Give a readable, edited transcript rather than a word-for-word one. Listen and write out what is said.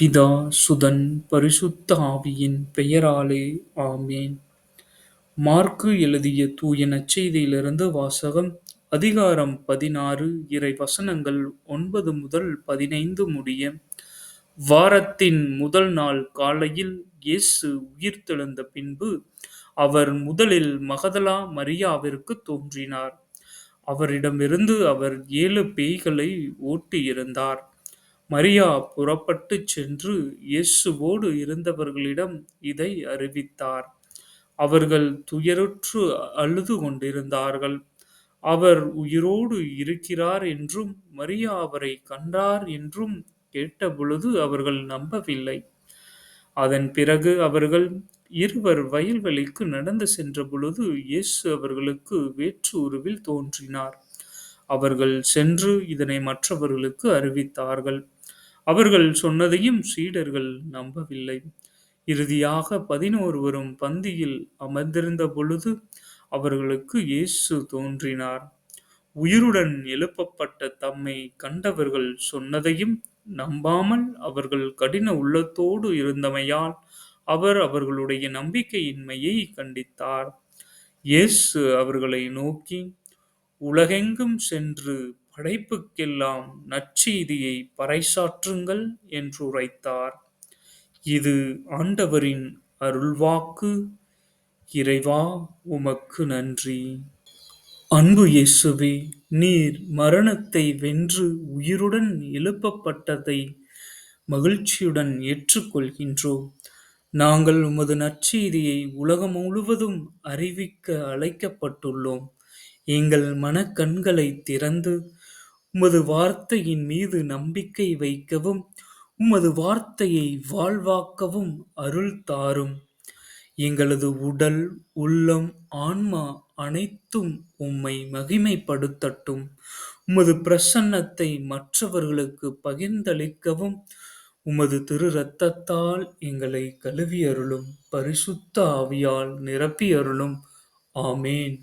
பிதா, சுதன், பரிசுத்த ஆவியின் பெயராலே ஆமென். மாற்கு எழுதிய தூய நற்செய்தியிலிருந்து வாசகம். அதிகாரம் 16, இறை வசனங்கள் 9 முதல் 15 முடிய. வாரத்தின் முதல் நாள் காலையில் இயேசு உயிர்த்தெழுந்த பின்பு, அவர் முதலில் மகதலா மரியாவிற்கு தோன்றினார். அவரிடமிருந்து அவர் 7 பேய்களை ஓட்டியிருந்தார். மரியா புறப்பட்டுச் சென்று இயேசுவோடு இருந்தவர்களிடம் இதை அறிவித்தார். அவர்கள் துயருற்று அழுது கொண்டிருந்தார்கள். அவர் உயிரோடு இருக்கிறார் என்றும் மரியா அவரை கண்டார் என்றும் கேட்டபொழுது அவர்கள் நம்பவில்லை. அதன் பிறகு அவர்கள் இருவர் வயல்வெளிக்கு நடந்து சென்றபொழுது இயேசு அவர்களுக்கு வேற்று உருவில் தோன்றினார். அவர்கள் சென்று இதனை மற்றவர்களுக்கு அறிவித்தார்கள். அவர்கள் சொன்னதையும் சீடர்கள் நம்பவில்லை. இறுதியாக 11 பந்தியில் அமர்ந்திருந்த பொழுது அவர்களுக்கு இயேசு தோன்றினார். உயிருடன் எழுப்பப்பட்ட தம்மை கண்டவர்கள் சொன்னதையும் நம்பாமல் அவர்கள் கடின உள்ளத்தோடு இருந்தமையால் அவர் அவர்களுடைய நம்பிக்கையின்மையை கண்டித்தார். இயேசு அவர்களை நோக்கி, உலகெங்கும் சென்று படைப்புக்கெல்லாம் நற்செய்தியை பறைசாற்றுங்கள் என்று உரைத்தார். இது ஆண்டவரின் அருள்வாக்கு. இறைவா, உமக்கு நன்றி. அன்பு இயேசுவே, நீர் மரணத்தை வென்று உயிருடன் எழுப்பப்பட்டதை மகிழ்ச்சியுடன் ஏற்றுக்கொள்கின்றோம். நாங்கள் உமது நற்செய்தியை உலகம் முழுவதும் அறிவிக்க அழைக்கப்பட்டுள்ளோம். எங்கள் மனக்கண்களை திறந்து உமது வார்த்தையின் மீது நம்பிக்கை வைக்கவும் உமது வார்த்தையை வாழ்வாக்கவும் அருள் தாரும். எங்களது உடல், உள்ளம், ஆன்மா அனைத்தும் உம்மை மகிமைப்படுத்தட்டும். உமது பிரசன்னத்தை மற்றவர்களுக்கு பகிர்ந்தளிக்கவும் உமது திரு இரத்தத்தால் எங்களை கழுவி அருளும். பரிசுத்த ஆவியால் நிரப்பி அருளும். ஆமேன்.